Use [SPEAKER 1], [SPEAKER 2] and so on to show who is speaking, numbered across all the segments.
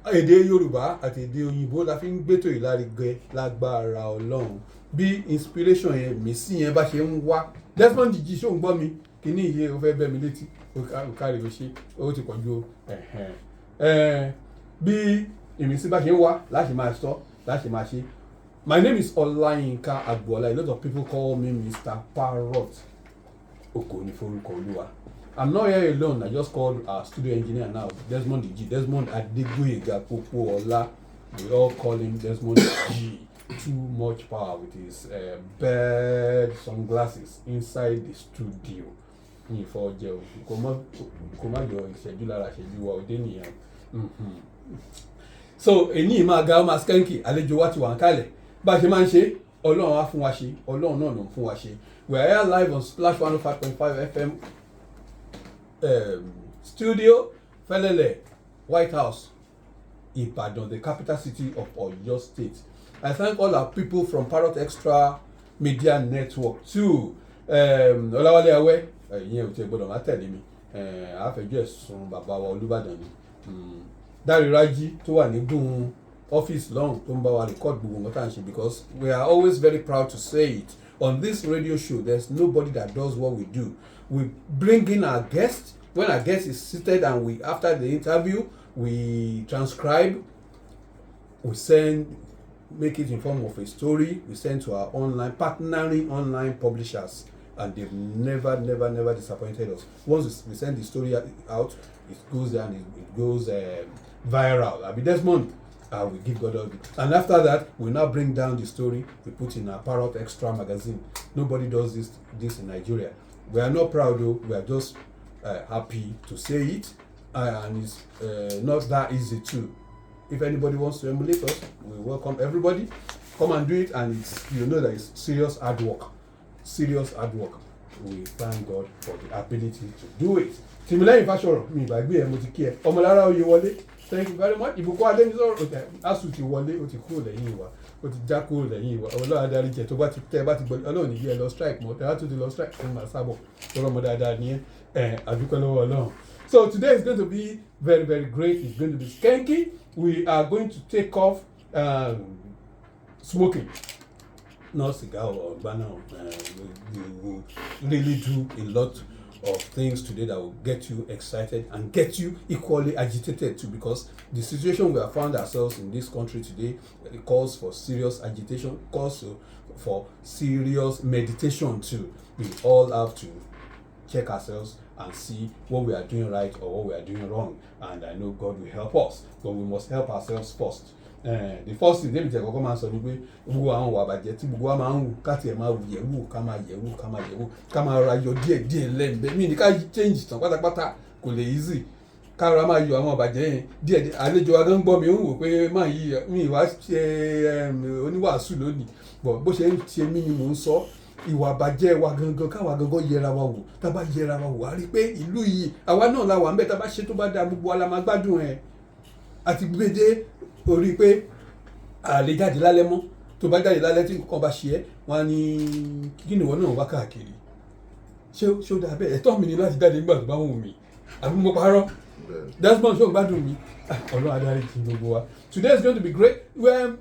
[SPEAKER 1] èdè Yorùbá àti èdè òyìnbó la fi ń gbétò ìlárugẹ lágbára Ọlọ́run bí inspiration yẹn mi sí yẹn bá ṣe ń wá Desmond Jiji ṣó ń gbọ́ mi kíní iye ó fẹ́ bẹ́ mi létí ó kárí ó ṣe ó ti pọ̀jù bí ìmísí bá ṣe ń wá láti máa sọ láti máa ṣe. My name is Olayinka Agbola. A lot of people call me Mr. Parrot. Ògo ni forúkọ Olúwa. I'm not here alone. I just called our studio engineer now, Desmond G. Desmond Adegboyega Popo-Ola. We all call him Desmond G. Too much power with his bird sunglasses inside the studio. Ní ìfọ̀jẹ̀ o, kò má yọ ìṣẹ́jú lára ìṣẹ́jú wa òde nìyẹn. So èyí máa ga ọmọ skẹ́ńkì àlejò wa ti wà ń kalẹ̀. Bá a ṣe máa ń ṣe, Ọlọ́run á fún wa ṣe, Ọlọ́run náà ló ń fún wa ṣe. We are here live on Splash 105.5 FM studio, Felele, White House, Ibadan, the capital city of Oyo State. I thank all our people from Parrot Extra Media Network too. Ọláwálé Awẹ́, ìyẹn ò tiẹ̀ gbọ́dọ̀ má tẹ̀lé mi. Àfẹ́jọ́ ẹ̀sùn bàbá wa Olúbàdàn ni. Dáre Rájí tó wà ní gùn ọ́fíìsì lọ́hùn tó ń bá wa record gbogbo nǹkan tá à ń ṣe, because we are always very proud to say it. On this radio show, there's nobody that does what we do. We bring in our guest. When our guest is seated and we, after the interview, we transcribe, we send, make it in form of a story, we send to our partnering online publishers, and they've never disappointed us. Once we send the story out, it goes there and it goes viral. I mean, Desmond, we give God all the. And after that, we now bring down the story, we put in our Parrot Extra magazine. Nobody does this in Nigeria. We are not proud though, we are just happy to say it, and it's not that easy too. If anybody wants to emulate us, we welcome everybody. Come and do it, and you know that it's serious hard work. Serious hard work. We thank God for the ability to do it. Tìmílẹ́yìn Fáṣọ̀rọ̀ mi ìgbàgbé ẹ̀ mo ti kí ẹ. Ọmọlára Oyèwọlé, thank you very much. Ìbùkún Adénísọ̀rọ̀ Asu ti wọlé, ó ti kúrò lẹ́yìn wa, ó ti já kúrò lẹ́yìn wa. Ọlọ́run adarí jẹ tó bá ti tẹ́ bá ti gbọ́ Ọlọ́run nìyí ẹ lọ strike mọ́, tẹ́lá tó ti lọ strike fún màá sábọ̀. Tọ́rọ ọmọ dáadáa ni àdúpẹ́ lọ́wọ́ Ọlọ́run. So today is going to be very great. It's going to be skanky. We are going to take off smoking. Not cigar or banana. We will really do a lot of things today that will get you excited and get you equally agitated too, because the situation we have found ourselves in this country today, it calls for serious agitation, calls for serious meditation too. We all have to check ourselves and see what we are doing right or what we are doing wrong, and I know God will help us, but we must help ourselves first. The first thing David kọ́kọ́ máa sọ ni pé gbogbo àwọn ìwà àbàjẹ́ tí gbogbo wa máa ń wù káti ẹ̀ máa wù yẹ̀wù ká máa ra yọ díẹ̀ lẹ́ǹbẹ̀ mí ní ká change tán pátápátá kò lè easy ká ra máa yọ àwọn àbàjẹ́ yẹn díẹ̀ àlejò wa gan gbọ́ mi ń wò pé máa yí mi ìwà ṣe oníwàásù lónìí bó ṣe ń ṣe mí ni mò ń sọ ìwà àbàjẹ́ wa gangan káwa gangan yẹra wa wò tá bá yẹra wa wò á rí pé ìlú yìí àwa náà la wà ń bẹ̀ tá bá ṣe tó bá dáa gbogbo wa la máa gbádùn ẹ̀ àti gbèdé orí pé àlè jáde lálẹ́ mọ́ tó bá jáde lálẹ́ tí nǹkan bá ṣe ẹ́ wọ́n á ní kí ni ìwọ náà wá káàkiri ṣé ó dáa bẹ́ẹ̀ ẹ̀tọ́ mi ni láti jáde nígbà tó bá wù mí àbí mo parọ́ Desmond ṣé o gbádùn mi Ọlọ́run adarí ti gbogbo wa. Today is going to be great.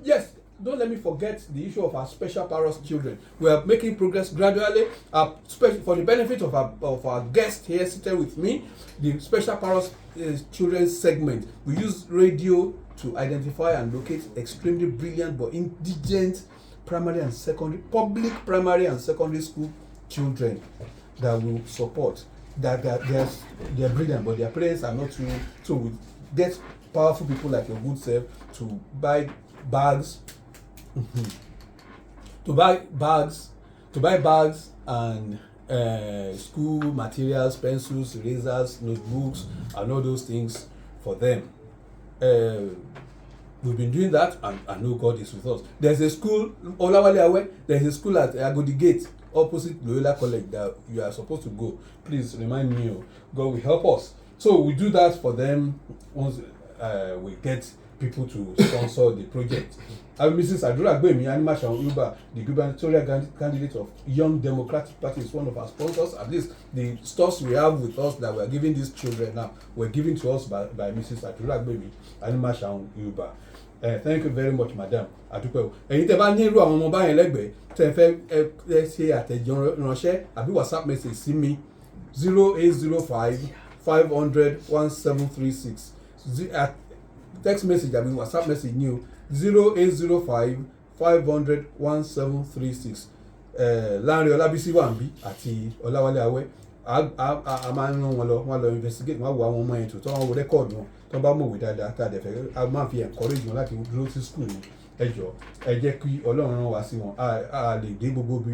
[SPEAKER 1] Yes, don't let me forget the issue of our special parents children. We are making progress gradually. For the benefit of our guest here seated with me, the special parents children segment, we use radio to identify and locate extremely brilliant but indigent public primary and secondary school children that we support. That they're brilliant, but their parents are not too. So we get powerful people like your good self to buy bags, to buy bags and school materials, pencils, erasers, notebooks, and all those things for them. We've been doing that, and I know God is with us. There's a school, Olawale Awẹ́, there's a school at Agodi Gate, opposite Loyola College, that you are supposed to go. Please remind me, God will help us. So we do that for them once we get people to sponsor the project. Mrs. Adura Gbemi, Animal Yoruba, the gubernatorial candidate of Young Democratic Party, is one of our sponsors. At least the stores we have with us that we are giving these children now were given to us by Mrs. Adura Gbemi, Animal Yoruba. Thank you very much, madam. Adúpẹ́ o. Ẹ̀yin tẹ́ bá ní irú àwọn ọmọ báyẹn lẹ́gbẹ̀ẹ́ tẹ́ fẹ́ ṣe àtẹ̀jọ́ránṣẹ́ àbí WhatsApp message sí mi 0805-500-1736. Text message àbí WhatsApp message ní o 0805-500-1736. Láàrin Ọlábísí Wàǹbí àti Ọláwálé Awẹ́ a máa ń rán wọn lọ investigate wọn wo àwọn ọmọ yẹn tó tọ́ wọn wo rẹ́kọ̀dù wọn tó bá mọ̀wé dáadáa tá a dẹ̀ fẹ́ a máa fi encourage wọn láti dúró sí school ni ẹ jọ̀ọ́ ẹ jẹ́ kí Ọlọ́run rán wa sí wọn a lè dé gbogbo bí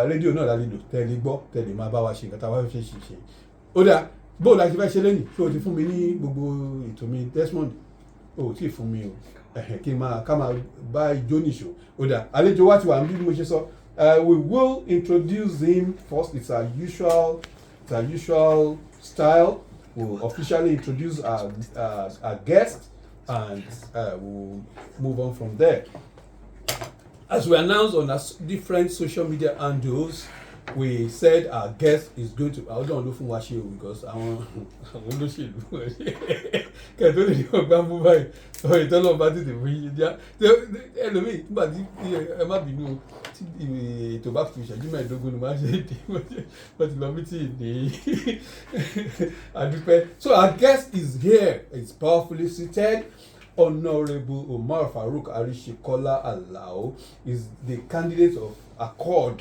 [SPEAKER 1] rédíò náà la lè lò tẹ́lẹ̀ gbọ́ tẹ́lẹ̀ máa bá wa ṣe nǹkan tá a wá fẹ́ ṣe ó dáa bó la ṣe fẹ́ ṣe lẹ́yìn tí o ti fún mi ní gbogbo ètò mi Desmond o ò tí ì fún mi o kí n máa ká máa bá ijó nìṣó ó dáa àlejò wa ti wà níbi mo ṣe sọ we will introduce him first. It's our usual style. We'll officially introduce our guest and we'll move on from there. As we announced on our different social media handles, we said our guest is going to. I don't know from what she because I want to see. Can't do it. Bamboo by. Oh, you don't know about it. Anyway, but I might be new. To back to you might don't go to my but love me so our guest is here. It's powerfully seated. Honorable Umar Farouk Arisekola Alao is the candidate of Accord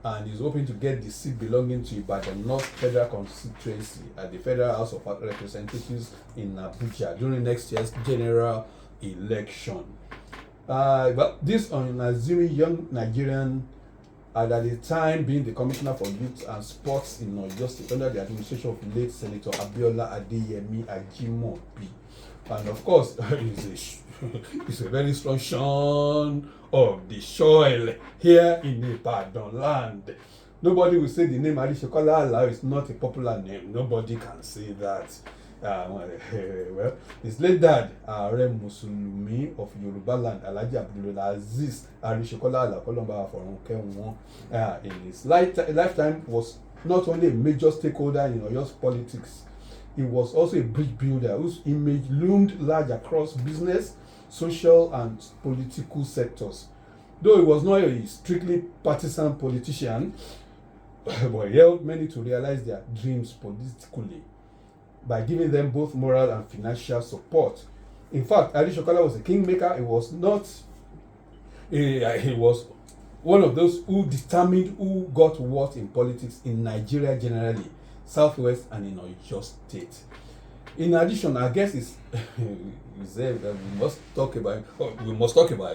[SPEAKER 1] and is hoping to get the seat belonging to Ibadan North Federal Constituency at the Federal House of Representatives in Abuja during next year's general election. But this unassuming young Nigerian had at the time been the Commissioner for Youth and Sports in Oyo State under the administration of late Senator Abiola Adeyemi Ajimobi. And of course, he's a very strong son of the soil here in Ibadan land. Nobody will say the name Arisekola Alao is not a popular name. Nobody can say that. Well, his late dad, Aare Musulumi of Yorubaland, Alhaji Abdulaziz Arisekola Alao, Kolomba Aforunkewon, in his lifetime was not only a major stakeholder in Oyo's politics, he was also a bridge builder whose image loomed large across business, social, and political sectors. Though he was not a strictly partisan politician, but he helped many to realize their dreams politically by giving them both moral and financial support. In fact, Arisekola was a kingmaker. He was one of those who determined who got what in politics in Nigeria generally, Southwest and in Oyo State. In addition, I guess we must talk about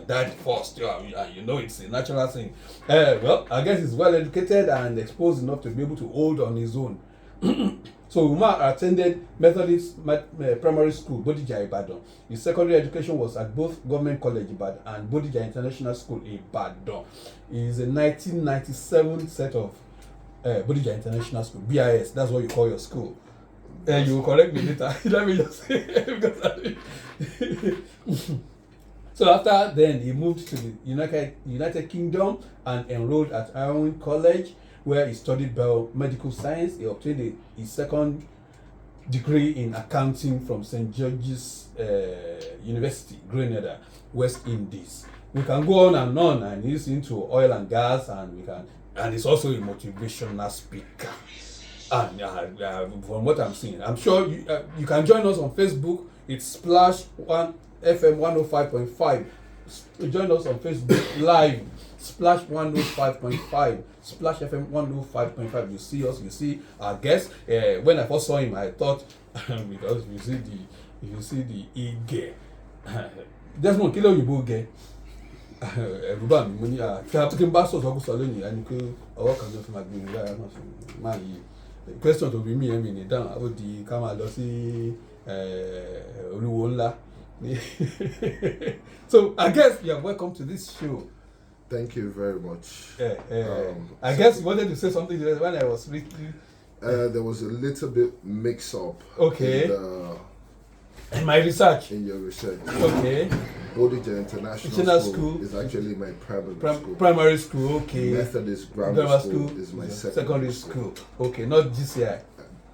[SPEAKER 1] that first. You know, it's a natural thing. Well, I guess he's well educated and exposed enough to be able to hold on his own. So Umar attended Methodist Primary School, Bodija, Ibadan. His secondary education was at both Government College, Ibadan and Bodija International School, Ibadan. He is a 1997 set of Bodija International School, BIS. That's what you call your school. You will correct me later. Let me just say So after then, he moved to the United Kingdom and enrolled at Iron College, where he studied biomedical science. He obtained his second degree in accounting from St. George's University, Grenada, West Indies. We can go on, and he's into oil and gas, and he's also a motivational speaker. And from what I'm seeing, I'm sure you can join us on Facebook. It's Splash FM 105.5. Join us on Facebook Live. Splash 105.5. Splash FM 105.5. You see us. You see our guest. When I first saw him, I thought because you see the Ige. Desmond kilo you boge. Ẹ̀rùbá mi mo ní kí n bá sọ̀tọ̀ kó sọ lónìí ẹni pé ọwọ́ kan ló fi máa gbé mi lára náà máa yí question tó bí mi ẹ̀mí ní dáhùn ó di ká máa lọ sí olúwo ńlá. So I guess you are welcome to this show.
[SPEAKER 2] Thank you very much.
[SPEAKER 1] I guess you wanted to say something when I was reading.
[SPEAKER 2] There was a little bit mix-up.
[SPEAKER 1] Okay. In my research.
[SPEAKER 2] In your research.
[SPEAKER 1] Okay.
[SPEAKER 2] Bodija International School is actually my primary school.
[SPEAKER 1] Primary school, okay.
[SPEAKER 2] Methodist Grammar School is my secondary school.
[SPEAKER 1] Okay, not GCI.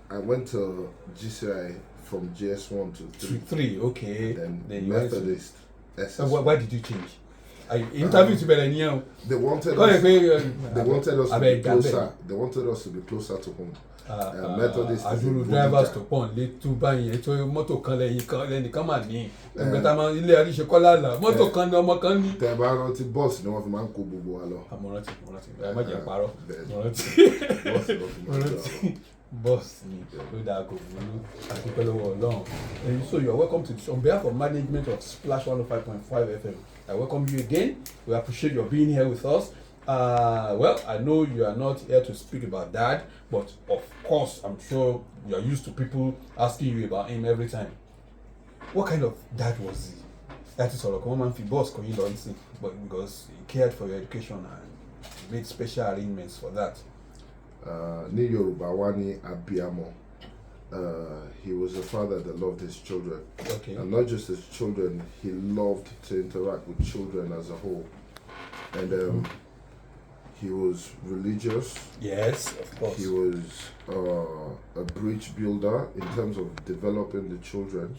[SPEAKER 2] I went to GCI from GS1 to 3.
[SPEAKER 1] Okay.
[SPEAKER 2] Then Methodist.
[SPEAKER 1] Why did you change? I interviewed you better.
[SPEAKER 2] They wanted us. They wanted us to be closer. They wanted us to be closer to home. Methodist.
[SPEAKER 1] Àdúró drivers tó pọ̀ nílé tó báyìí ètò mọ́tò kan lẹ́yìn kan mà ní ìgbẹ́ta máa ilé Arisekola Alao mọ́tò kan ní ọmọ kan ní.
[SPEAKER 2] Tẹ́ bá rántí bọ́ọ̀sì ni wọ́n fi máa ń kó gbogbo wa lọ.
[SPEAKER 1] Mo rántí ẹ má jẹ́ parọ́ mo rántí bọ́ọ̀sì ni ló dáa kò burú àti pẹ̀lú Ọlọ́run. So you are welcome to on behalf of management of Splash 105.5 FM. I welcome you again. We appreciate your being here with us. Well, I know you are not here to speak about Dad, but of course, I'm sure you are used to people asking you about him every time. What kind of dad was he? That is all. Come on, boss, can you don't see? But because he cared for your education and made special arrangements for that.
[SPEAKER 2] Ni Yoruba wani Abiyamo. He was a father that loved his children.
[SPEAKER 1] Okay.
[SPEAKER 2] And not just his children, he loved to interact with children as a whole. And he was religious.
[SPEAKER 1] Yes, of course.
[SPEAKER 2] He was a bridge builder in terms of developing the children.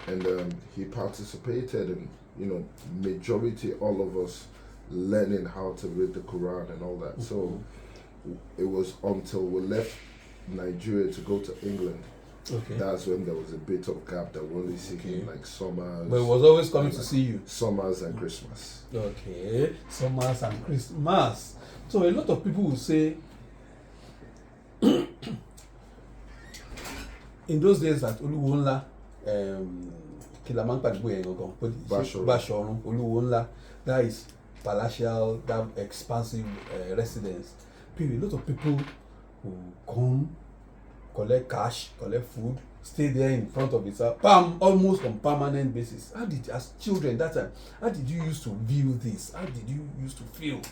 [SPEAKER 2] And he participated in, majority all of us learning how to read the Quran and all that. So it was until we left Nigeria to go to England.
[SPEAKER 1] Okay.
[SPEAKER 2] That's when there was a bit of gap that we only see him like summers.
[SPEAKER 1] But he was always coming to see you.
[SPEAKER 2] Summers and Christmas.
[SPEAKER 1] Okay, summers and Christmas. So a lot of people will say, in those days that Oluwonla, Bashorun, Oluwonla, that is palatial, that expansive residence. A lot of people who come, collect cash, collect food, stay there in front of it, almost on permanent basis. How did, as children that time, how did you used to view this? How did you used to feel?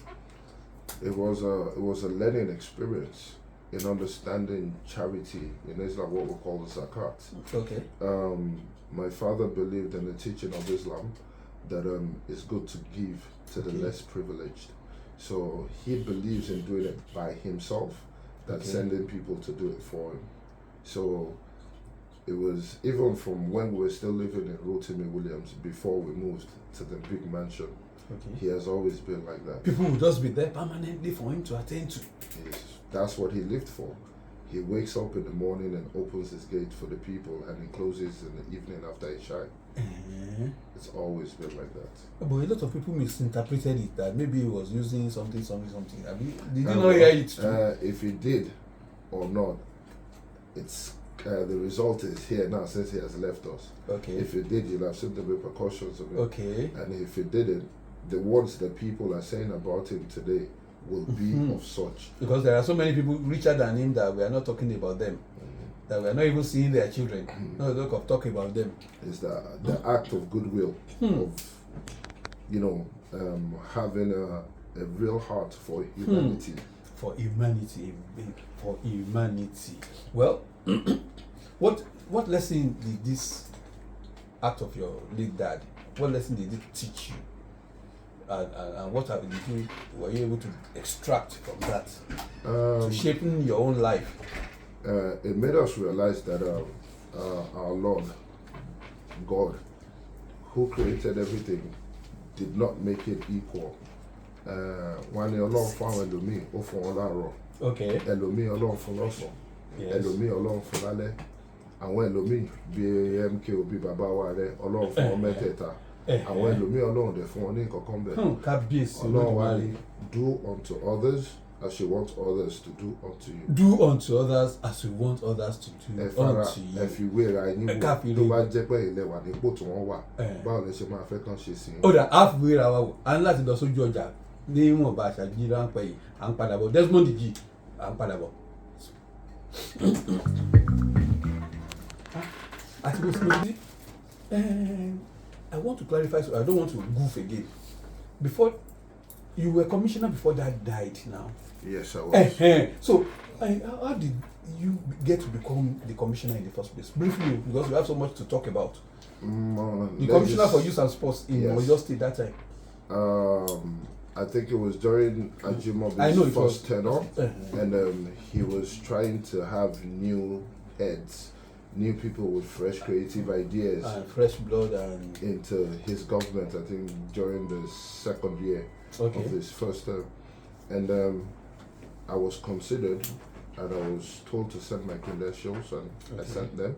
[SPEAKER 2] It was a learning experience in understanding charity. It's like what we call the zakat.
[SPEAKER 1] Okay.
[SPEAKER 2] My father believed in the teaching of Islam that it's good to give to the less privileged. So he believes in doing it by himself, than sending people to do it for him. So it was even from when we were still living in Rotimi Williams before we moved to the big mansion. He has always been like that.
[SPEAKER 1] People will just be there permanently for him to attend to.
[SPEAKER 2] Yes, that's what he lived for. He wakes up in the morning and opens his gate for the people, and he closes in the evening after Isha. It's always been like that.
[SPEAKER 1] But a lot of people misinterpreted it that maybe he was using something. I mean, did you not hear it too?
[SPEAKER 2] If he did or not, it's the result is here now since he has left us.
[SPEAKER 1] Okay.
[SPEAKER 2] If he did, you'll have seen the repercussions of it.
[SPEAKER 1] Okay.
[SPEAKER 2] And if he didn't, the words that people are saying about him today will be of such.
[SPEAKER 1] Because there are so many people richer than him that we are not talking about them. That we are not even seeing their children. No talk of talking about them.
[SPEAKER 2] It's the act of goodwill, of having a real heart for humanity.
[SPEAKER 1] For humanity. Well, what lesson did this act of your late dad, what lesson did it teach you? And what were you able to extract from that to shaping your own life?
[SPEAKER 2] It made us realize that our Lord, God, who created everything, did not make it equal. One Ọlọ́run fún àwọn ẹlòmíì, ó fún wọn láàárọ̀.
[SPEAKER 1] Okay.
[SPEAKER 2] Ẹlòmíì Ọlọ́run fún lọ́sàn.
[SPEAKER 1] Yes.
[SPEAKER 2] Ẹlòmíì Ọlọ́run fún lálẹ́. Àwọn ẹlòmíì bíi MK bí bàbá wa rẹ̀, Ọlọ́run fún wọn mẹ́tẹ̀ẹ̀ta. Àwọn ẹlòmíì Ọlọ́run dẹ̀ fún wọn ní nǹkan kan bẹ́ẹ̀.
[SPEAKER 1] Kábíyèsí
[SPEAKER 2] Ọlọ́run wa ní do unto others as you want others to do unto you.
[SPEAKER 1] Do unto others as you want others to do unto you.
[SPEAKER 2] Ẹ fi wéra ẹni wò tó bá jẹ́ pé ilẹ̀ wà nípò tí wọ́n wà. Báwo lẹ ṣe máa fẹ́ kàn ṣe sí i?
[SPEAKER 1] Ó dà á fi wéra wa wò, a ní láti lọ sójú ọjà ní ìwọ̀nba àṣàjì ráńpẹ́ yìí, à ń padà bọ̀. Desmond G, à ń padà bọ̀. Àti mo sì I want to clarify, so I don't want to goof again. Before, you were commissioner before Dad died now.
[SPEAKER 2] Yes, I was.
[SPEAKER 1] So, how did you get to become the commissioner in the first place? Briefly, because we have so much to talk about. The commissioner for youth and sports in Oyo State that time.
[SPEAKER 2] I think it was during Ajimobi's first tenure, and he was trying to have new heads, new people with fresh creative ideas
[SPEAKER 1] and fresh blood and
[SPEAKER 2] into his government. I think during the second year of his first term, and I was considered, and I was told to send my credentials, and I sent them,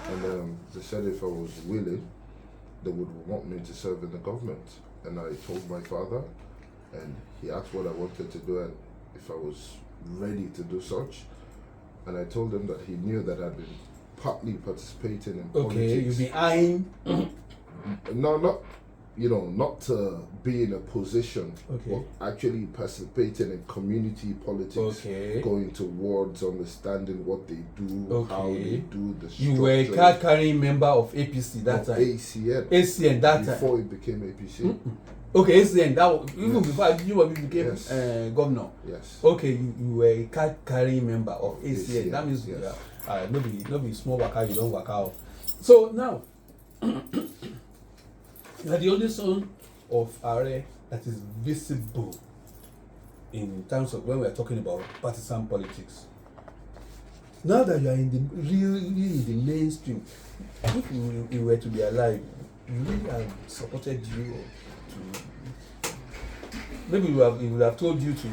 [SPEAKER 2] and they said if I was willing, they would want me to serve in the government, and I told my father. And he asked what I wanted to do and if I was ready to do such. And I told him that he knew that I'd been partly participating in politics.
[SPEAKER 1] Okay, you've been eyeing?
[SPEAKER 2] No, not to be in a position, but actually participating in community politics, going towards understanding what they do, how they do the structure.
[SPEAKER 1] You were a card-carrying member of APC that time? ACN that time?
[SPEAKER 2] Before it became APC.
[SPEAKER 1] Okay, ACN, that was, even before you became governor?
[SPEAKER 2] Yes.
[SPEAKER 1] Okay, you were a card-carrying member of ACN. That means nobody small waka, you don't waka out. So now, you are the only son of Aare that is visible in terms of when we are talking about partisan politics. Now that you are in the really in the mainstream, if you were to be alive, you really have supported you to maybe he would have told you to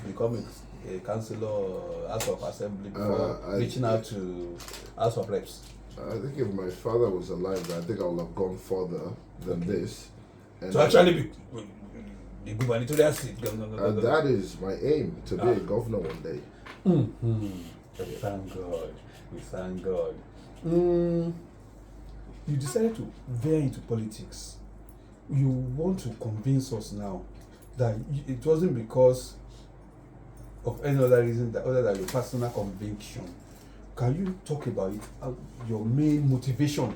[SPEAKER 1] become a councillor or House of Assembly before reaching out to House of Reps.
[SPEAKER 2] I think if my father was alive, I think I would have gone further than this. And
[SPEAKER 1] to actually be the gubernatorial seat.
[SPEAKER 2] And that is my aim, to be a governor one day.
[SPEAKER 1] We thank God. We thank God. You decided to veer into politics. You want to convince us now that it wasn't because of any other reason other than your personal conviction. Can you talk about it? Your main motivation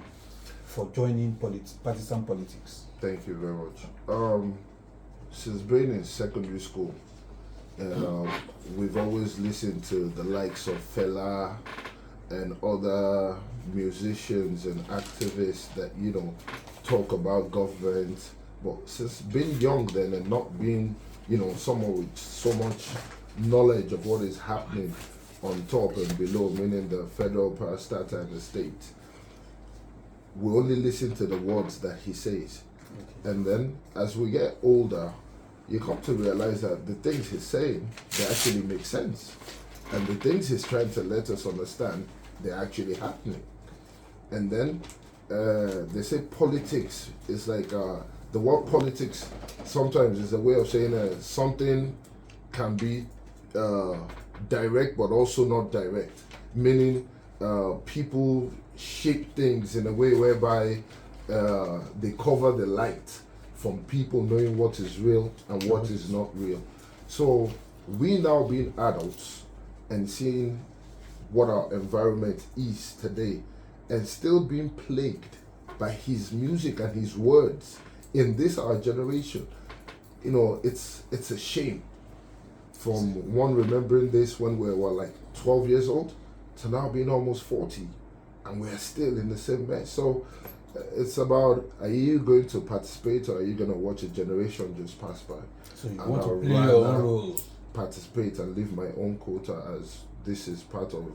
[SPEAKER 1] for joining partisan politics?
[SPEAKER 2] Thank you very much. Since being in secondary school, we've always listened to the likes of Fela and other musicians and activists that talk about government. But since being young then and not being someone with so much knowledge of what is happening on top and below, meaning the federal parastatal and the state, we only listen to the words that he says. And then as we get older, you come to realize that the things he's saying, they actually make sense. And the things he's trying to let us understand, they're actually happening. And then they say politics is like, the word politics sometimes is a way of saying something can be direct but also not direct. Meaning people shape things in a way whereby they cover the light from people knowing what is real and what is not real. So we now being adults and seeing what our environment is today and still being plagued by his music and his words in this our generation, it's a shame. From one remembering this when we were like 12 years old to now being almost 40 and we're still in the same mess. So it's about, are you going to participate or are you going to watch a generation just pass by?
[SPEAKER 1] So you want to play your own role?
[SPEAKER 2] Participate and leave my own quota, as this is part of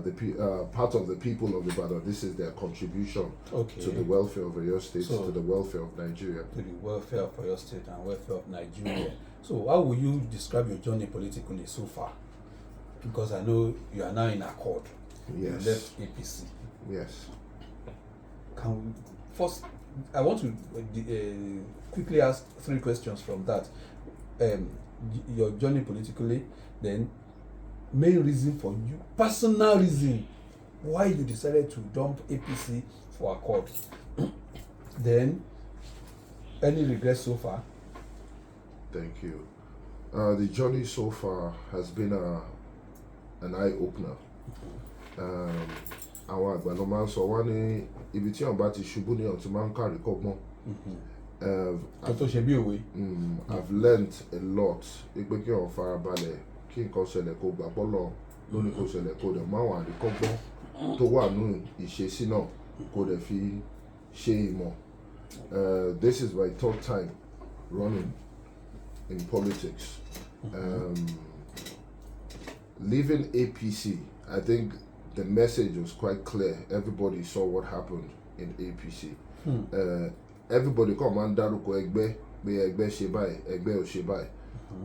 [SPEAKER 2] the people of Ibadan. This is their contribution to the welfare of Oyo State, to the welfare of Nigeria. To the welfare
[SPEAKER 1] of Oyo State and welfare of Nigeria. So how will you describe your journey politically so far? Because I know you are now in accord.
[SPEAKER 2] Yes.
[SPEAKER 1] You left APC.
[SPEAKER 2] Yes.
[SPEAKER 1] First, I want to quickly ask 3 questions from that. Your journey politically, then main reason for you, personal reason why you decided to dump APC for accord. Then, any regrets so far?
[SPEAKER 2] Thank you. The journey so far has been an eye-opener. Àwọn àgbà ló máa ń sọ wá ní ibi tí ọ̀n bá ti ṣubú ní ọ̀n tí máa ń kárí kọ́gbọ́n. I've learnt a lot. Pé kí ọ̀n farabalẹ̀ kí nǹkan ṣẹlẹ̀ kó gbà pọ́lọ̀ ló ní kó ṣẹlẹ̀ kó dẹ̀ máa wà àríkọ́gbọ́n tó wà nù ìṣesí náà kó dẹ̀ fi ṣe ìmọ̀. This is my third time running in politics. Leaving APC, I think the message was quite clear. Everybody saw what happened in APC. Everybody come and dárúkọ ẹgbẹ́ pé ẹgbẹ́ ṣe báyìí, ẹgbẹ́ ò ṣe báyìí.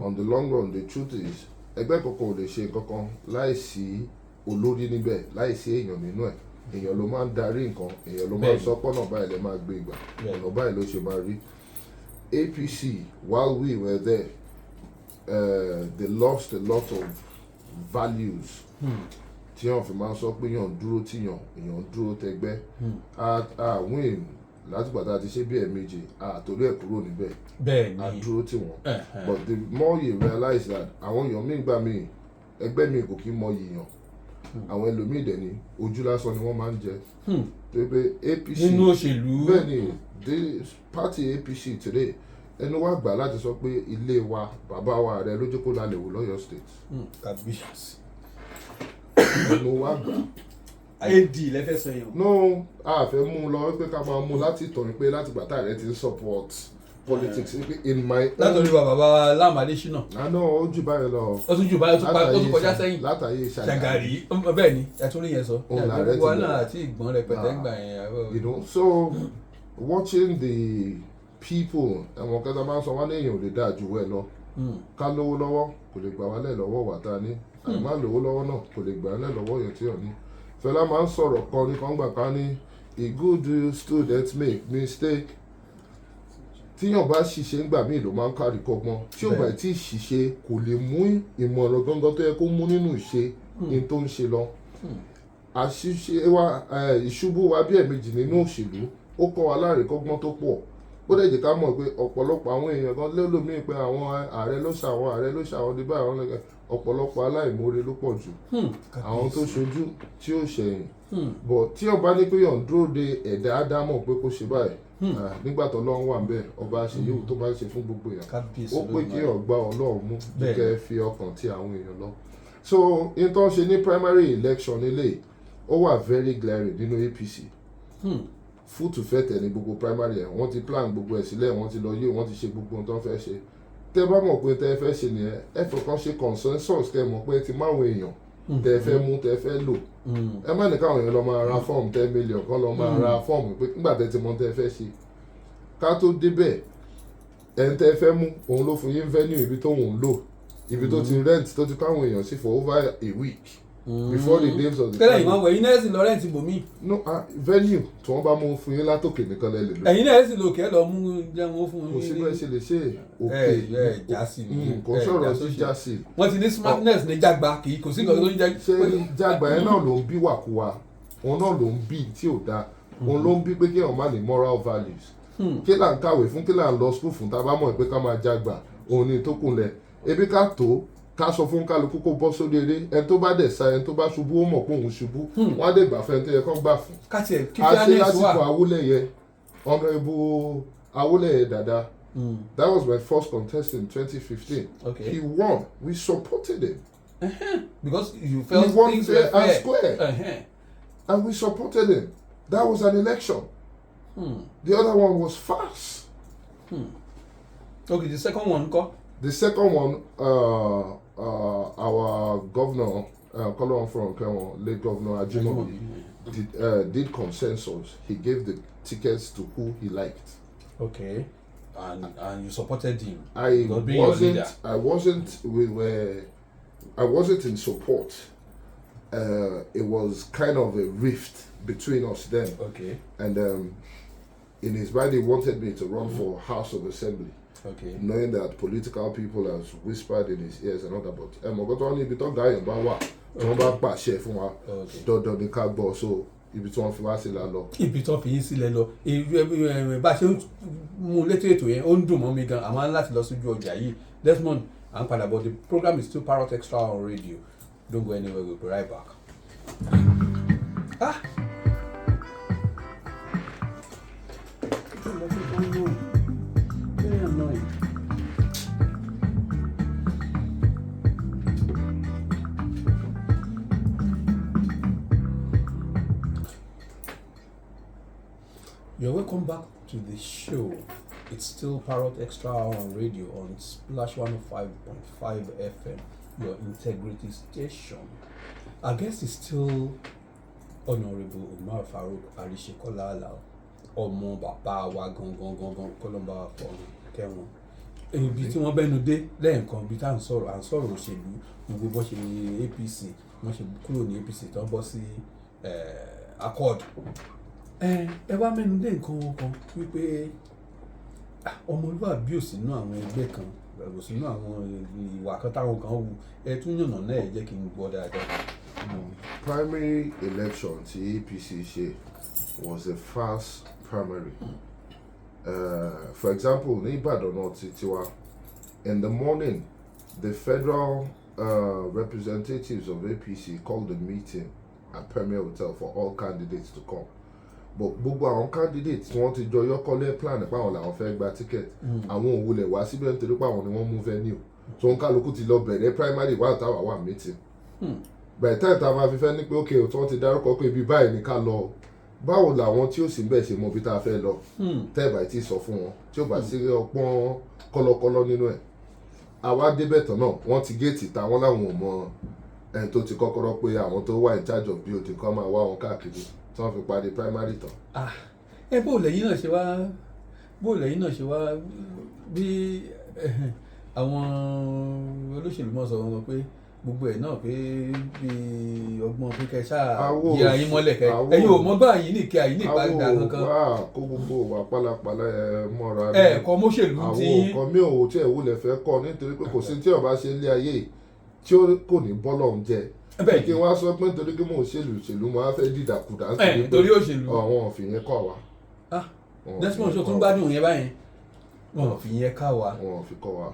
[SPEAKER 2] On the long run, the truth is, ẹgbẹ́ kankan ò lè ṣe kankan láìsí olórí níbẹ̀, láìsí èèyàn nínú ẹ̀. Èèyàn ló máa ń darí nǹkan, èèyàn ló máa ń sọ pọ́nà báyìí lè máa gbé ìgbà, ọ̀nà báyìí ló ṣe máa rí. APC, while we were there, they lost a lot of values. Tí wọ́n fi máa ń sọ pé èèyàn dúró tíyàn, èèyàn dúró tẹgbẹ́. Win láti gbàtà ti ṣe bí ẹ̀ẹ̀mejì, torí ẹ̀ kúrò níbẹ̀.
[SPEAKER 1] Bẹ́ẹ̀ni.
[SPEAKER 2] Dúró tí wọ́n. But the more you realize that àwọn èèyàn míì gbà míì, ẹgbẹ́ mi kò kí mọ yìyàn. Àwọn ẹlòmíì dẹ̀ ní ojú lásán ni wọ́n máa ń jẹ. Tó pé APC
[SPEAKER 1] nínú òṣèlú.
[SPEAKER 2] Bẹ́ẹ̀ni, the party APC today ẹnu wa gbà láti sọ pé ilé wa bàbá wa Ààrẹ ló jẹ́ kó lálẹ́ wò lọ́yọ̀ state.
[SPEAKER 1] Kábíyèsí.
[SPEAKER 2] Ẹnu wa gbà.
[SPEAKER 1] AD lẹ́fẹ̀ẹ́ sọ yẹn.
[SPEAKER 2] No, a fẹ́ mú un lọ pé ká máa mú láti tọ̀rin pé láti gbà Ààrẹ ti ń support politics in my.
[SPEAKER 1] Látọ̀rí bàbá Lam Adésínà.
[SPEAKER 2] Àná ó jù báyìí lọ.
[SPEAKER 1] Ó tún jù báyìí ó tún kọjá sẹ́yìn.
[SPEAKER 2] Látàyè
[SPEAKER 1] Ṣàgàrí. Bẹ́ẹ̀ ni ẹ tún rí yẹn sọ.
[SPEAKER 2] Òun làárẹ̀ ti
[SPEAKER 1] Gbogbo náà àti ìgbọ́n rẹpẹtẹ gbà yẹn.
[SPEAKER 2] You know, so watching the people àwọn kẹta máa ń sọ wọn léèyàn ò lè dáa ju ẹ lọ. Ká lówó lọ́wọ́ kò lè gbà wálẹ̀ lọ́wọ́ wà tá a ní. Àmọ́ lówó lọ́wọ́ náà kò lè gbà wálẹ̀ lọ́wọ́ yẹn tí ò ní. Fẹlá máa ń sọ̀rọ̀ kan ní kan gbà ká ní a good student make mistake. Tíyàn bá ṣìṣe ńgbà míì ló máa ń kárí kọ́gbọ́n. Tí ò bá tí ì ṣìṣe kò lè mú ìmọ̀ràn gangan tó yẹ kó mú nínú ìṣe ní tó ń ṣe lọ. Àṣìṣe wa ìṣubú wa bí ẹ̀ẹ̀mejì nínú òṣèlú ó kọ́ wa láre kọ́gbọ́n tó pọ̀. Ó dẹ̀ jẹ́ ká mọ̀ pé ọ̀pọ̀lọpọ̀ àwọn èèyàn kan lélòmíì pé àwọn ààrẹ ló ṣàwọn dé báyìí àwọn lẹ́gẹ̀ẹ́ ọ̀pọ̀lọpọ̀ aláìmoore ló pọ̀ jù. Àwọn tó ṣojú tí ó ṣẹ̀yìn. But tí ọba ní pé yàn dúró de ẹ̀dá ádámọ̀ pé kó ṣe báyìí nígbà tó Ọlọ́run wà ńbẹ̀ ọba ṣe yóò tó bá ṣe fún gbogbo èèyàn. Ó pé kí ọgbà Ọlọ́run mú kẹ́ fi ọkàn tí àwọn èèyàn lọ. So in tó ń ṣe ní primary election nílé ó wà very glaring nínú APC. Fúùtù fẹ́ tẹ̀ ní gbogbo primary ẹ̀ wọ́n ti plan gbogbo ẹ̀ sílẹ̀ wọ́n ti lọ yé wọ́n ti ṣe gbogbo ohun tó ń fẹ́ ṣe. Tẹ́ bá mọ̀ pé tẹ́ fẹ́ ṣe nìyẹn ẹ fọkàn ṣe consensus kẹ́ mọ̀ pé ti máwọn èèyàn tẹ́ fẹ́ mú tẹ́ fẹ́ lò. Ẹ má ní káwọn èèyàn lọ máa ra fọ́ọ̀mù 10 million kan lọ máa ra fọ́ọ̀mù pé nígbà tẹ́ ti mọ̀ tẹ́ fẹ́ ṣe. Ká tó débẹ̀ ẹni tẹ́ fẹ́ mú òun ló fún yín venue ibi tó ń lò ibi tó ti rent tó ti káwọn èèyàn sí for over a week. Before the days of the
[SPEAKER 1] tẹ́lẹ̀ ìmọ̀ wẹ̀ yín náà sì lọ rẹ́ǹtì bòmí.
[SPEAKER 2] No, venue tí wọ́n bá mú fún yín látòkè nìkan lẹ́ lè lò.
[SPEAKER 1] Ẹ̀yin náà sì lòkè lọ mú jẹun fún yín.
[SPEAKER 2] Kò sí bẹ́ẹ̀ ṣe lè ṣe òkè
[SPEAKER 1] jásí ni.
[SPEAKER 2] Kò sọ̀rọ̀ sí jásí.
[SPEAKER 1] Wọ́n ti ní smartness ní jágba kì í kò sí nǹkan tó ń jẹ́.
[SPEAKER 2] Ṣé jágba yẹn náà ló ń bí wàkúwà òun náà ló ń bí tí ò dáa òun ló ń bí pé kéèyàn má ní moral values. Kí là ń kàwé fún kí là ń lọ school fún tá a bá mọ̀ pé ká máa jágba òun ni tó kúnlẹ̀ ebi ká tó ká sọ fún kálukú kó bọ́ sórí eré ẹni tó bá dẹ̀ sa ẹni tó bá ṣubú ó mọ̀ pé òun ṣubú wọ́n á dẹ̀ gbà fẹ́ ẹni tó yẹ kán gbà fún. A ṣe lásìkò Awólẹ́yẹ Honourable Awólẹ́yẹ Dada. That was my first contest in 2015.
[SPEAKER 1] Okay.
[SPEAKER 2] He won. We supported him.
[SPEAKER 1] Because you felt
[SPEAKER 2] he won
[SPEAKER 1] things
[SPEAKER 2] fair
[SPEAKER 1] were
[SPEAKER 2] and
[SPEAKER 1] fair.
[SPEAKER 2] square. And we supported him. That was an election. The other one was farce.
[SPEAKER 1] Okay, the second one, go.
[SPEAKER 2] The second one, our governor, Kolon from Kenya, late Governor Ajimobi, did consensus. He gave the tickets to who he liked.
[SPEAKER 1] Okay, and you supported him.
[SPEAKER 2] I wasn't in support. It was kind of a rift between us then.
[SPEAKER 1] Okay.
[SPEAKER 2] And in his mind, he wanted me to run for House of Assembly.
[SPEAKER 1] Okay.
[SPEAKER 2] Knowing that political people has whispered in his ears and all that, but ọgọ́tọ́ ní ibi tó ga yẹn bá wà tí wọ́n bá pàṣẹ fún wa dandan ní ká gbọ́ so ibi tí wọ́n fi wá sílẹ̀ lọ.
[SPEAKER 1] Ibi tí wọ́n fi yín sílẹ̀ lọ bá a ṣe ń mú létò ètò yẹn ó ń dùn mọ́ mi gan àmọ́ láti lọ sójú ọjà yìí Desmond à ń padà bọ̀ the program is still Parrot Extra on radio don't go anywhere we'll be right back. Very annoying. You're welcome back to the show. It's still Parrot Extra Hour on radio on Splash 105.5 FM, your integrity station. Our guest is still Honorable Umar Farouk Arisekola Alao. Ọmọ bàbá wa gangan kọlọmba fọrùn kẹwọn. Ibi tí wọ́n bẹ́nu dé lẹ́ẹ̀kan bí tá à ń sọ̀rọ̀ òṣèlú gbogbo bó ṣe APC wọ́n ṣe kúrò ní APC tó ń bọ́ sí Accord. Ẹ wá mẹ́nu dé nǹkan kan wípé ọmọlúwàbí ò sínú àwọn ẹgbẹ́ kan ò sínú àwọn ìwà kan táwọn kan wù ẹ tún yànnà náà ẹ jẹ́ kí n gbọ́ dáadáa.
[SPEAKER 2] Primary election tí APC ṣe was a fast primary. For example, ní Ibadan North tiwa, in the morning, the federal representatives of APC called a meeting at Premier Hotel for all candidates to come. But gbogbo àwọn candidates wọ́n ti jọ yọkọ́lẹ̀ plan pé àwọn làwọn fẹ́ gba ticket. Àwọn òwúlẹ̀ wá síbẹ̀ nítorí pé àwọn ni wọ́n mú venue. So n kálukú ti lọ bẹ̀rẹ̀ primary wà táwa wà meeting. By the time tá a máa fi fẹ́ ní pé okay tí wọ́n ti dárúkọ pé ibi báyìí ni ká lọ. Báwo làwọn tí ó sì ń bẹ̀ ṣe mọ ibi tá a fẹ́ lọ? Tẹ́ ẹ̀ bá ti sọ fún wọn tí ó bá sí ọpọ́n kọ́lọ́kọ́lọ́ nínú ẹ̀. Àwa débẹ̀ tán náà wọ́n ti géètì ta wọ́n láwọn ò mọ ẹni tó ti kọ́kọ́rọ́ pé àwọn tó wà in charge of building kan máa wá wọn káàkiri tí wọ́n fi parí primary tán.
[SPEAKER 1] Bó lẹ́yìn náà ṣe wá bí àwọn olóṣèlú mọ̀ sọ wọn pé gbogbo ẹ̀ náà pé bí ọgbọ́n pé kẹ́ ṣáà yíra yín mọ́lẹ̀ kẹ́ ẹ̀yin ò mọ́ bá yín nìkẹ́ àyín nípa ìdá kankan.
[SPEAKER 2] àwọn wà kó gbogbo wà pálapàla ẹ mọ́ra
[SPEAKER 1] ní kọ́ mọ́ṣèlú tí
[SPEAKER 2] àwọn nǹkan mi ò tí ẹ̀ wúlẹ̀ fẹ́ kọ́ nítorí pé kò sí tí ọba ṣe ilé ayé tí ó kò ní bọ́lọ̀ ń jẹ kí wọ́n á sọ pé nítorí pé mò ń ṣèlú máa fẹ́ dìdàkudà
[SPEAKER 1] nítorí òṣèlú
[SPEAKER 2] àwọn òfin yẹn kọ́ wa.
[SPEAKER 1] Desmond ṣo tún gbádùn yẹn báyẹn wọn ò fi yẹn ká wa.
[SPEAKER 2] wọn ò fi kọ́ wa.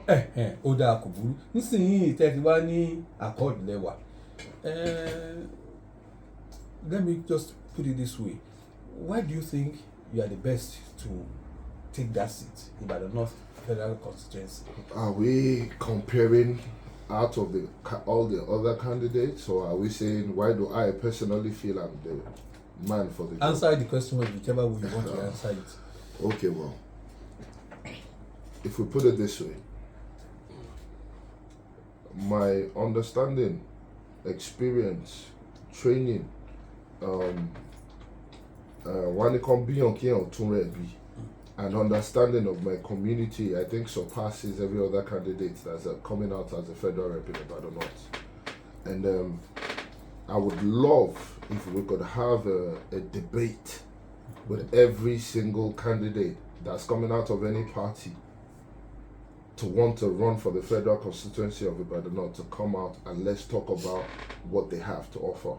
[SPEAKER 1] Ó dáa kò burú nísìnyí tẹ́ ti wá ní Accord lẹ́wà. Let me just put it this way, why do you think you are the best to take that seat in Ibadan North Federal Constituency?
[SPEAKER 2] Are we comparing out of all the other candidates, or are we saying why do I personally feel I'm the man for the job?
[SPEAKER 1] Answer the question whichever way you want to answer it.
[SPEAKER 2] Okay, well, if we put it this way, my understanding, experience, training, and understanding of my community, I think surpasses every other candidate that's coming out as a federal rep in Ibadan North. And I would love if we could have a debate with every single candidate that's coming out of any party to want to run for the federal constituency of Ibadan North to come out and let's talk about what they have to offer.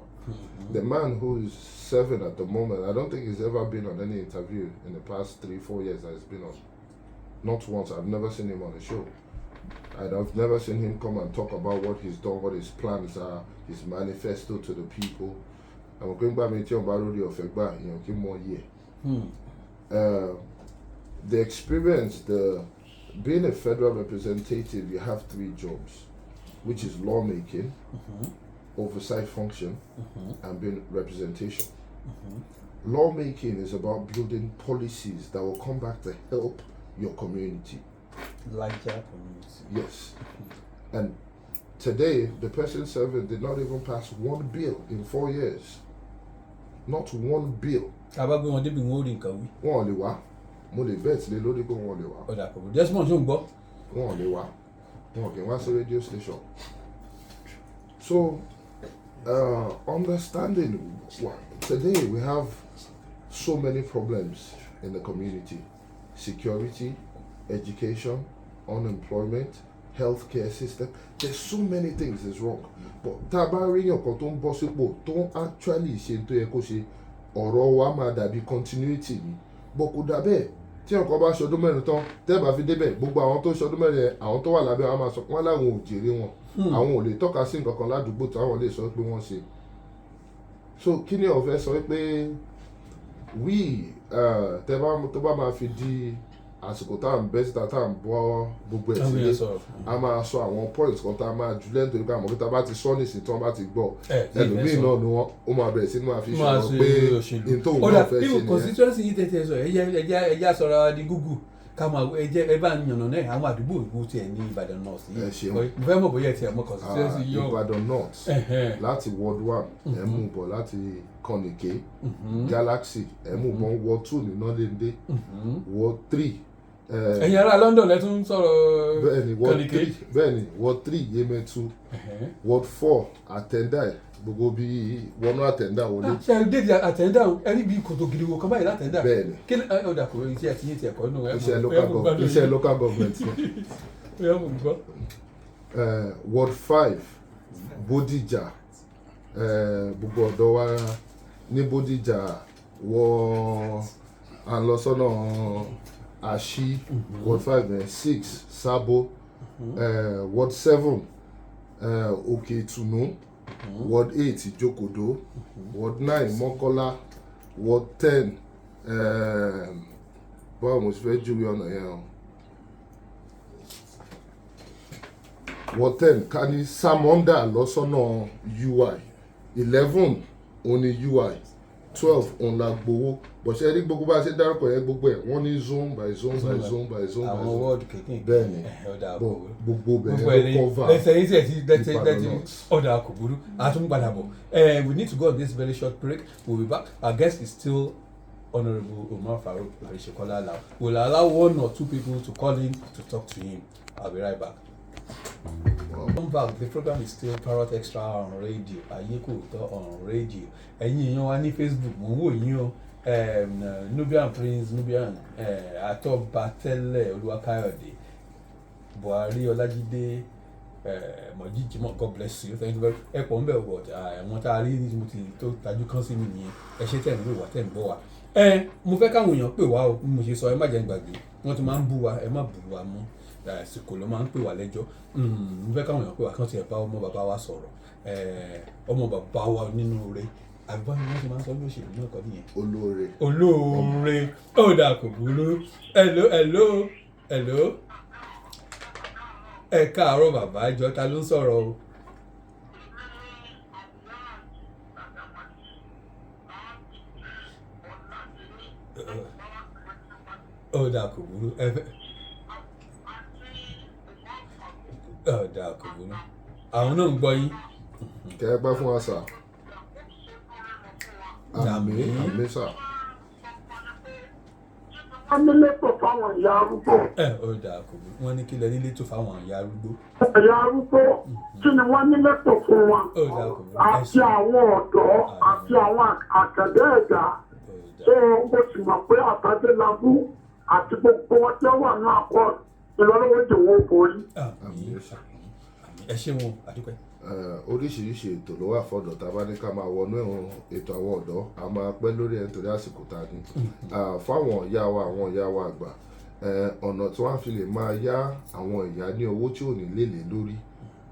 [SPEAKER 2] The man who is serving at the moment, I don't think he's ever been on any interview in the past 3-4 years that he's been on. Not once. I've never seen him on the show. I've never seen him come and talk about what he's done, what his plans are, his manifesto to the people. I'm going back to more year. The experience, being a federal representative, you have 3 jobs, which is lawmaking, oversight function, and being representation. Lawmaking is about building policies that will come back to help your community.
[SPEAKER 1] Larger community.
[SPEAKER 2] Yes. And today, the person serving did not even pass 1 bill in 4 years. Not 1 bill. Wọ́n lè wá. Mo lè bet lé lórí pé wọ́n lè wá.
[SPEAKER 1] Ọ̀dà kò bú. Desmond ṣó ń gbọ́.
[SPEAKER 2] Wọ́n lè wá. Wọ́n kì í wá sí radio station. So, understanding, today we have so many problems in the community. Security, education, unemployment, healthcare system. There's so many things that's wrong. But tá a bá rí èèyàn kan tó ń bọ́ sípò tó ń actually ṣe tó yẹ kó ṣe, ọ̀rọ̀ wa máa dàbí continuity ni. But kò dà bẹ́ẹ̀. Tí ọkọ̀ bá ṣọdún mẹ́rin tán tẹ́ bá fi débẹ̀ gbogbo àwọn tó ṣọdún mẹ́rin yẹn àwọn tó wà lábẹ́ àwọn máa sọ wọ́n láwọn ò jèrè wọn àwọn ò lè tọ́ka sí nǹkan kan ládùúgbò tí àwọn lè sọ pé wọ́n ṣe. So kí ni ó fẹ́ sọ pé tó bá máa fi di àsìkò tá à ń bẹ́ síta tá à ń bọ́ gbogbo ẹ̀ sílé a máa sọ àwọn points kan tá a máa jùlẹ̀ nítorí pé àmọ́ pé tá a bá ti sọ nísìnyí tí wọ́n bá ti gbọ́ ẹlòmíì náà ni wọ́n ó máa bẹ̀rẹ̀ sí ní máa fi sọ̀rọ̀ pé n tó wọ́n fẹ́ ṣe nìyẹn.
[SPEAKER 1] constituency yìí tètè sọ ẹ̀yà sọ̀rọ̀ di Google ká máa ẹ bá ń yànnà náà àwọn àdúgbò ìbò tiẹ̀ ní Ìbàdàn North yìí mo fẹ́ mọ̀ bóyá tiẹ̀ mọ̀ constituency yóò.
[SPEAKER 2] Ìbàdàn North láti Ward 1 ẹ̀ mú bọ̀ láti Kànìké Galaxy ẹ̀ mú bọ̀ Ward 2 ní Nọ́lẹ́ndé Ward 3.
[SPEAKER 1] ẹ̀yin ará London lẹ tún sọ̀rọ̀ Kànìké.
[SPEAKER 2] bẹ́ẹ̀ni Ward 3 Yemẹtu Ward 4 Àtẹ̀ndá gbogbo bí wọnú Àtẹ̀ndá wọlé.
[SPEAKER 1] ṣe é dédé Àtẹ̀ndá ẹni bí kòtò gidi wo kan báyìí l'Àtẹ̀ndá.
[SPEAKER 2] bẹ́ẹ̀ni
[SPEAKER 1] kí ni ọ̀dà kò iṣẹ́ àti yín ti ẹ̀kọ́ nù.
[SPEAKER 2] iṣẹ́ local government. Ward 5 Bódìjà gbogbo ọ̀dọ́ wa ní Bódìjà wọ à ń lọ sọ́nà Àṣì Ward 5 6 Sábó Ward 7 Òkè Ìtùnú Ward 8 Ìjókòdó Ward 9 Mọ́kọ́lá Ward 10 báwo mo ti fẹ́ júwe ọ̀nà yẹn o Ward 10 ká ní Samonda lọ́sọ́nà UI 11 òun ni UI 12 òun la gbowó bọ̀ṣẹ́ rí gbogbo bá a ṣe dárúkọ yẹn gbogbo ẹ̀ wọ́n ní zone by zone by zone by zone by zone.
[SPEAKER 1] àwọn wọ́ọ̀dù kékeré
[SPEAKER 2] bẹ́ẹ̀ ni gbogbo bẹ̀rẹ̀ ló cover
[SPEAKER 1] ẹsẹ̀ yìí sì ti ọ̀dà kò burú àtúnpadà bọ̀ we need to go on this very short break. We'll be back. Our guest is still Honorable Umar Farouk Arisekola Alao. We'll allow one or two people to call in to talk to him. I'll be right back. Welcome back. The program is still Parrot Extra on radio. Ayékòótọ́ on radio. Ẹ̀yin èèyàn wa ní Facebook mo ń wò yín o. Nubian Prince Nubian Atọ́ba tẹ́lẹ̀ Olúwakáyọ̀dé Buhari Ọlájídé Mọ̀jíjìmọ̀ God bless you. Thank you very much. Ẹ pọ̀ ń bẹ̀ wọ̀ àwọn tá a rí ní mo ti tó tajú kán sí mi nìyẹn. Ẹ ṣe tẹ̀ ń lò wá tẹ̀ ń bọ̀ wá. Mo fẹ́ káwọn èèyàn pè wá o bí mo ṣe sọ ẹ má jẹ́ gbàgbé wọ́n ti máa ń bú wa ẹ má bú wa mọ́. Àsìkò ló máa ń pè wá lẹ́jọ́ mo fẹ́ káwọn èèyàn pè wá kí wọ́n ti ẹ̀ bá ọmọ bàbá wa sọ̀rọ̀ ọmọ bàbá wa nínú rẹ̀ àbúrò ni wọ́n ti máa ń sọ ní òṣèlú náà kọ́ nìyẹn. olóore ó dà kò burú hello ẹ káàárọ̀ bàbá ìjọ ta ló ń sọ̀rọ̀ o. ó dà kò burú ọ̀dà kò burú àwọn náà ń gbọ́ yín.
[SPEAKER 2] kẹ́ ẹ pẹ́ fún wa sà. àmín sà.
[SPEAKER 3] wọ́n ní létò fáwọn ìyá arúgbó.
[SPEAKER 1] ọ̀dà kò burú wọ́n ní kí lẹ ní létò fáwọn ìyá arúgbó.
[SPEAKER 3] ìyá arúgbó kí ni wọ́n ní létò fún wọn.
[SPEAKER 1] ọ̀dà kò burú
[SPEAKER 3] àti àwọn ọ̀dọ́ àti àwọn àkàndá ẹ̀dá tó mo sì mọ̀ pé àtàdélabú àti gbogbo wọn tí wọ́n wà ní àkọ́ ìlọ́lọ́wọ́ ìdòwò borí.
[SPEAKER 1] ẹ ṣé wọn àdúpẹ́.
[SPEAKER 2] oríṣiríṣi ètò ló wà fọ́dọ̀ tá a bá ní ká máa wọnú ẹ̀wọ̀n ètò àwọn ọ̀dọ́ a máa pẹ́ lórí ẹ̀ nítorí àsìkò tá a ní. fáwọn ìyá wa àwọn ìyá wa àgbà ọ̀nà tí wọ́n fi lè máa yá àwọn ìyá ní owó tí ò ní lélẹ̀ lórí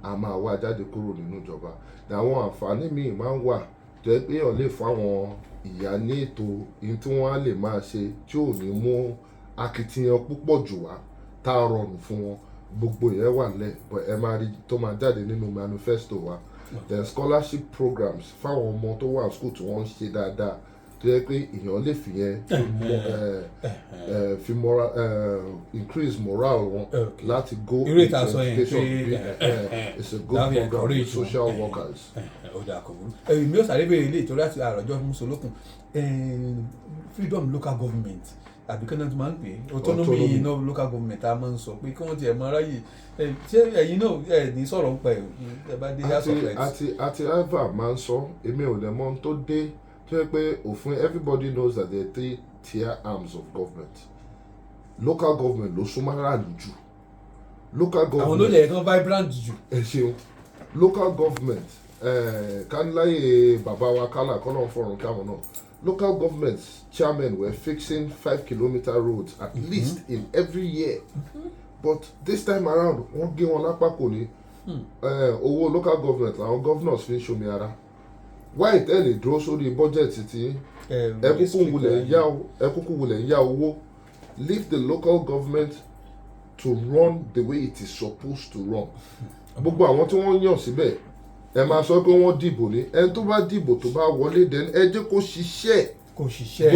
[SPEAKER 2] a máa wá jáde kúrò nínú ìjọba. àwọn àǹfààní míì máa ń wà tó yẹ pé èèyàn lè fáwọn ìyá ní ètò tí wọ́n á lè máa ṣe tí ò ní mú akitiyan púpọ̀ jù wá tá a rọrùn fún wọn gbogbo yẹn wà lẹ but ẹ máa rí tó máa jáde nínú manifesto wa then scholarship programs fáwọn ọmọ tó wà school tí wọ́n ń ṣe dáadáa tó yẹ pé èèyàn lè fi yẹn fi moral increase morale wọn láti go into education it's a good program for social workers.
[SPEAKER 1] mi ò sáré bèrè ilé ìtọ́jú àti àròjọ musolókun freedom local government àbí kí wọ́n ti máa ń pè é autonomy local government a máa ń sọ pé kí wọ́n tiẹ̀ máa ráyè ṣé ẹ̀yin náà ẹ̀ ní sọ̀rọ̀ ń pa ẹ̀ bá dé house of rights.
[SPEAKER 2] àti eva máa ń sọ èmi ò lè mọ ohun tó dé tó yẹ pé òfin everybody knows that there are 3 tier arms of government local government ló súnmọ́ aráàlú jù local government
[SPEAKER 1] àwọn olóyè kan vibrant jù.
[SPEAKER 2] ẹ ṣeun local government kániláyè bàbá wa kálá kọ́nà fọ̀rùn káwọn náà local government chairmen were fixing 5-kilometer roads at least in every year. But this time around wọ́n gé wọn lápá kò ní owó local government làwọn governors fi ń ṣomi ara why tẹ́ lè dúró sórí budget tí ẹkúkú wulẹ̀ ń yá owó leave the local government to run the way it is supposed to run. Gbogbo àwọn tí wọ́n yàn síbẹ̀ ẹ máa sọ pé wọ́n dìbò ní ẹni tó bá dìbò tó bá wọlé dẹ́n ẹ jẹ́ kó ṣiṣẹ́ bó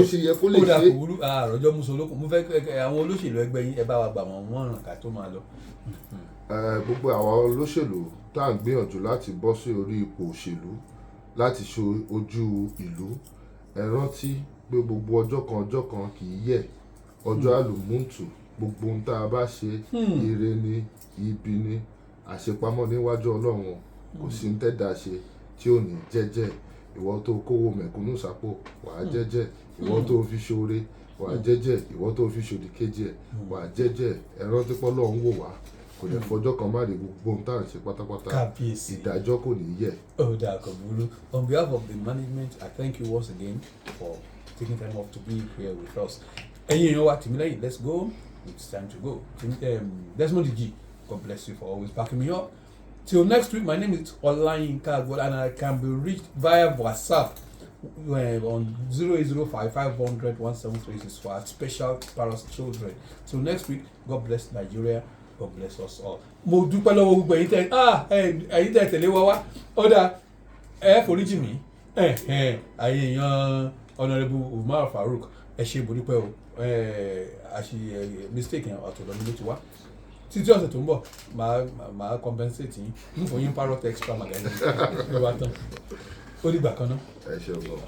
[SPEAKER 2] ṣe yẹ kó lè ṣe.
[SPEAKER 1] ó dà kó wúlú àròjọ musolókun mo fẹ́ àwọn olóṣèlú ẹgbẹ́ yín ẹ bá wa gbà wọ́n mọ̀ràn ká tó máa lọ.
[SPEAKER 2] Gbogbo àwọn olóṣèlú tá à ń gbìyànjú láti bọ́ sí orí ipò òṣèlú láti ṣe ojú ìlú ẹ rántí pé gbogbo ọjọ́ kan kì í yẹ̀ ọjọ́ àlùmọ́ǹtù gbogbo ohun tá a bá ṣe ire ni ibi ni àṣepamọ́ níwájú Ọlọ́run kò sí ń tẹ́dà ṣe tí ò ní jẹ́jẹ́ ìwọ tó kówó mẹ̀kúnnù sápò wàá jẹ́jẹ́ ìwọ tó fi ṣoore wàá jẹ́jẹ́ ìwọ tó fi ṣòdì kejì ẹ̀ wàá jẹ́jẹ́ ẹ rántí pé Ọlọ́run wò wá kò lè fọjọ́ kan má rí gbogbo ohun tá à ń ṣe pátápátá ìdájọ́ kò ní yẹ̀.
[SPEAKER 1] ó dáa kò burú. On behalf of the management, I thank you once again for taking time off to be here with us. ẹ̀yin èèyàn wa Tìmílẹ́yìn, let's go, it's time to go. Desmond G, God bless you for always backing me up. Till next week, my name is Olayinka Agbola and I can be reached via WhatsApp on 08055001736 for our special Paras children. Till next week, God bless Nigeria, God bless us all. Mo dúpẹ́ lọ́wọ́ gbogbo ẹ̀yin tẹ́ tẹ̀lé wa wá ọ̀dà foríjì mi èèyàn Honorable Umar Farouk ẹ ṣe mo dúpẹ́ o mistake yẹn àtọ̀dọ̀ mi ló ti wá títí ọ̀sẹ̀ tó ń bọ̀ máa compensate yín ń fún yín parrot extra magazine ẹ wá tán ó dìgbà kan náà.
[SPEAKER 2] ẹ ṣe ọgbọ́n.